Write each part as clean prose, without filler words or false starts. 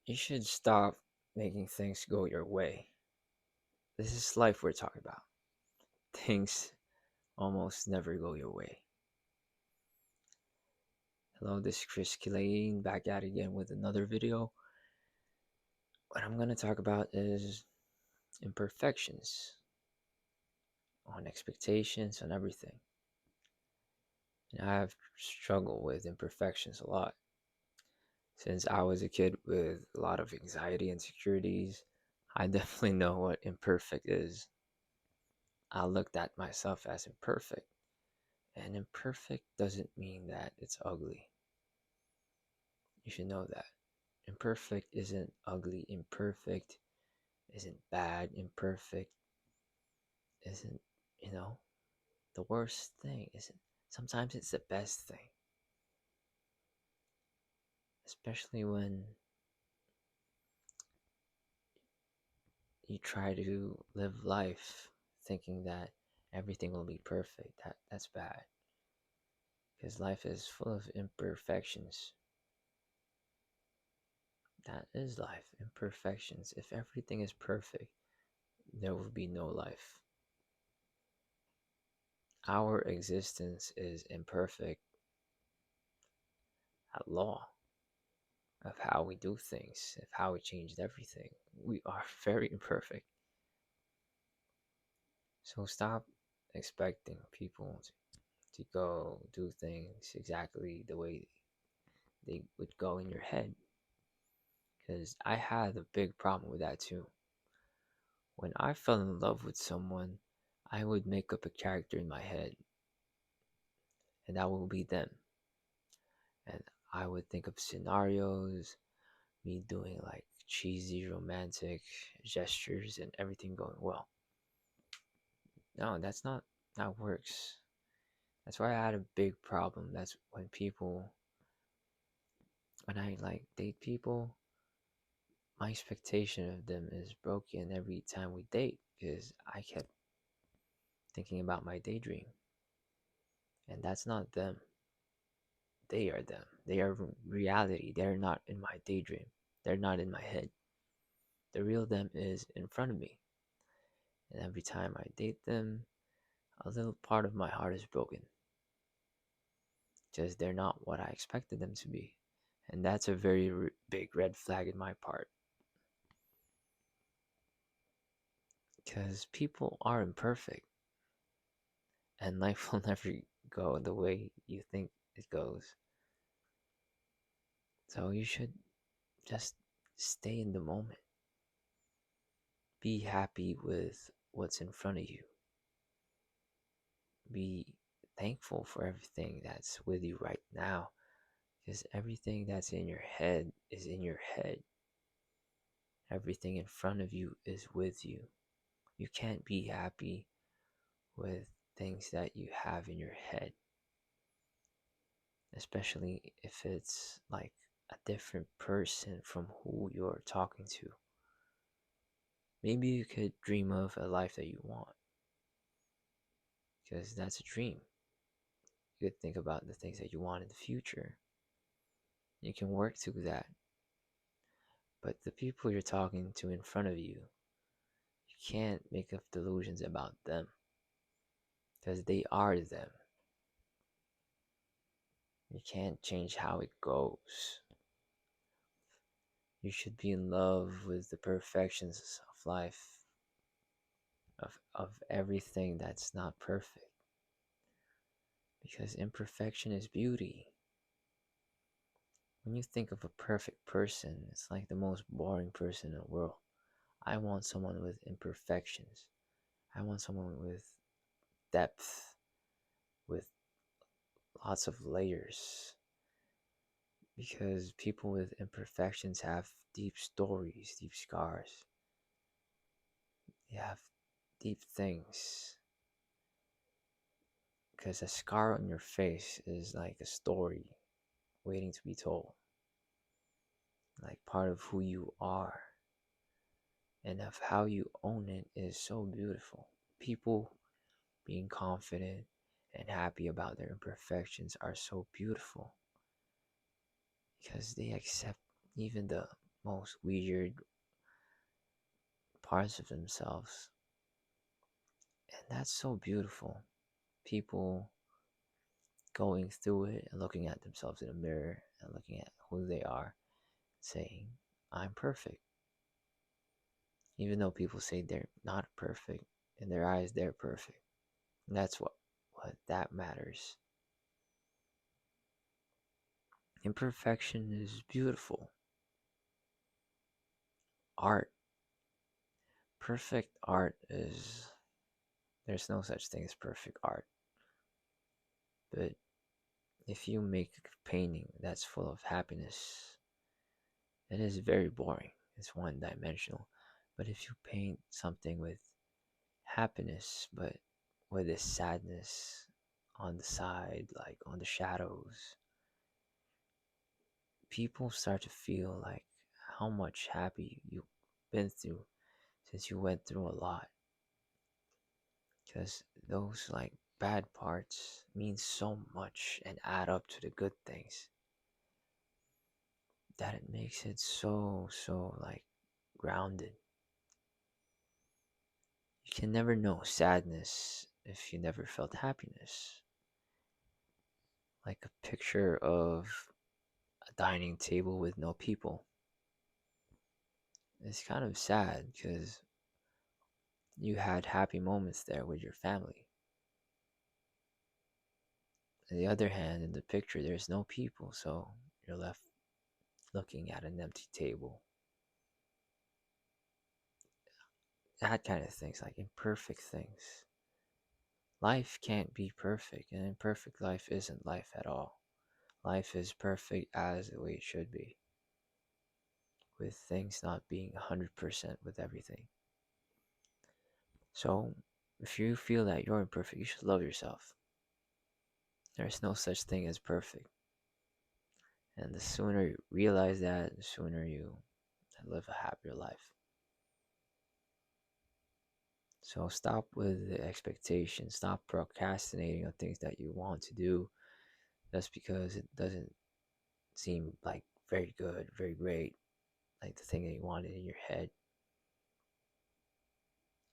You should stop making things go your way. This is life we're talking about. Things almost never go your way. Hello, this is Chris Killeen back at it again with another video. What I'm going to talk about is imperfections on expectations, on everything. And I've struggled with imperfections a lot. Since I was a kid with a lot of anxiety and insecurities, I definitely know what imperfect is. I looked at myself as imperfect, and imperfect doesn't mean that it's ugly. You should know that. Imperfect isn't ugly, imperfect isn't bad, imperfect isn't, you know, the worst thing, isn't. Sometimes it's the best thing, especially when you try to live life thinking that everything will be perfect. That's bad because life is full of imperfections. That is life, imperfections. If everything is perfect, there will be no life. Our existence is imperfect at law of how we do things, of how we changed everything. We are very imperfect. So stop expecting people to go do things exactly the way they would go in your head. Because I had a big problem with that too. When I fell in love with someone, I would make up a character in my head, and that will be them. And I would think of scenarios, me doing like cheesy romantic gestures and everything going well. No, that's not that works. That's why I had a big problem. That's when I like date people, my expectation of them is broken every time we date because I kept thinking about my daydream. And that's not them. They are them. They are reality. They're not in my daydream. They're not in my head. The real them is in front of me. And every time I date them, a little part of my heart is broken. Because they're not what I expected them to be. And that's a very big red flag in my part. Because people are imperfect. And life will never go the way you think it goes. So you should just stay in the moment. Be happy with what's in front of you. Be thankful for everything that's with you right now. Because everything that's in your head is in your head. Everything in front of you is with you. You can't be happy with things that you have in your head, especially if it's like a different person from who you're talking to. Maybe you could dream of a life that you want, because that's a dream. You could think about the things that you want in the future. You can work to that. But the people you're talking to in front of you, you can't make up delusions about them because they are them. You can't change how it goes. You should be in love with the perfections of life, of everything that's not perfect. Because imperfection is beauty. When you think of a perfect person, it's like the most boring person in the world. I want someone with imperfections. I want someone with depth, with lots of layers. Because people with imperfections have deep stories, deep scars. They have deep things. Because a scar on your face is like a story waiting to be told. Like part of who you are and of how you own it is so beautiful. People being confident and happy about their imperfections are so beautiful because they accept even the most weird parts of themselves. And that's so beautiful. People going through it and looking at themselves in a mirror and looking at who they are, saying, I'm perfect. Even though people say they're not perfect, in their eyes, they're perfect. And that's what that matters. Imperfection is beautiful. Art, perfect art is, there's no such thing as perfect art. But if you make a painting that's full of happiness, it is very boring. It's one dimensional. But if you paint something with happiness, but with this sadness on the side, like on the shadows, people start to feel like how much happy you've been through since you went through a lot. Because those like bad parts mean so much and add up to the good things that it makes it so like grounded. You can never know sadness if you never felt happiness. Like a picture of a dining table with no people. It's kind of sad because you had happy moments there with your family. On the other hand, in the picture, there's no people, so you're left looking at an empty table. That kind of things, like imperfect things. Life can't be perfect, and imperfect life isn't life at all. Life is perfect as the way it should be, with things not being 100% with everything. So, if you feel that you're imperfect, you should love yourself. There's no such thing as perfect. And the sooner you realize that, the sooner you live a happier life. So stop with the expectations. Stop procrastinating on things that you want to do just because it doesn't seem like very good, very great, like the thing that you wanted in your head.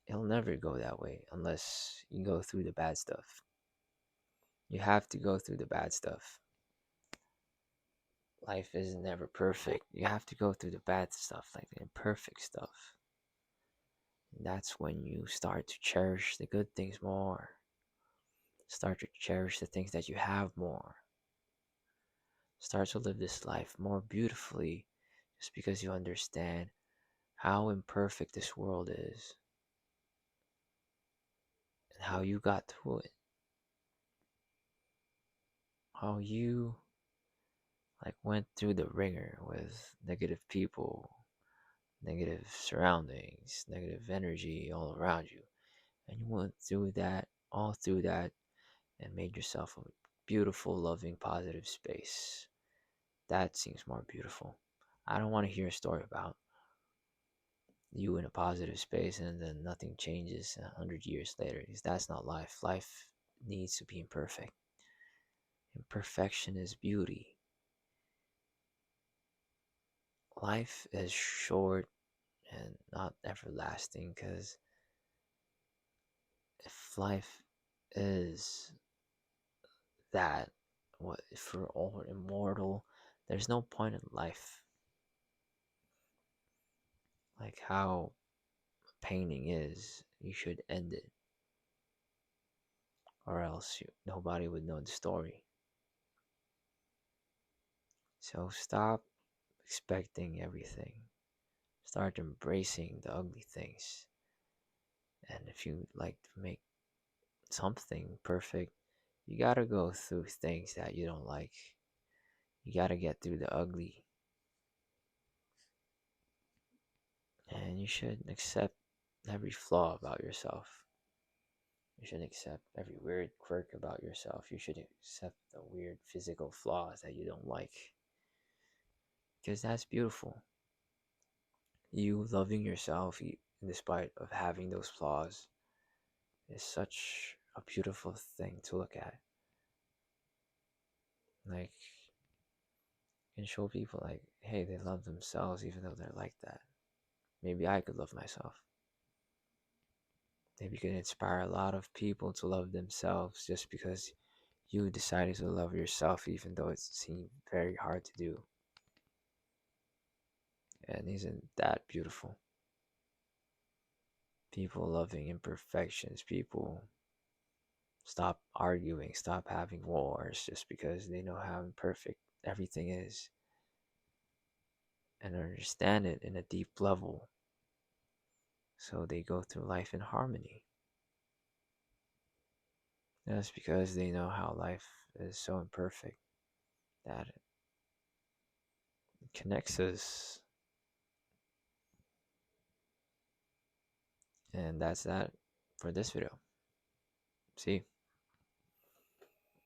It'll never go that way unless you go through the bad stuff. You have to go through the bad stuff. Life is never perfect. You have to go through the bad stuff, like the imperfect stuff. And that's when you start to cherish the good things more. Start to cherish the things that you have more. Start to live this life more beautifully just because you understand how imperfect this world is and how you got through it. How you like went through the ringer with negative people, negative surroundings, negative energy all around you. And you went through that, all through that, and made yourself a beautiful, loving, positive space. That seems more beautiful. I don't want to hear a story about you in a positive space and then nothing changes 100 years later, because that's not life. Life needs to be imperfect. Imperfection is beauty. Life is short and not everlasting, because if life is that, what if we're all immortal, there's no point in life. Like how painting is, you should end it, or else nobody would know the story. So stop expecting everything. Start embracing the ugly things. And if you like to make something perfect, you gotta go through things that you don't like. You gotta get through the ugly. And you should accept every flaw about yourself. You should accept every weird quirk about yourself. You should accept the weird physical flaws that you don't like. Because that's beautiful. You loving yourself despite of having those flaws is such a beautiful thing to look at. Like, can show people like, hey, they love themselves even though they're like that. Maybe I could love myself. Maybe you can inspire a lot of people to love themselves just because you decided to love yourself even though it seemed very hard to do. And isn't that beautiful? People loving imperfections, people stop arguing, stop having wars just because they know how imperfect everything is and understand it in a deep level. So they go through life in harmony. That's because they know how life is so imperfect that it connects us. And that's that for this video. See?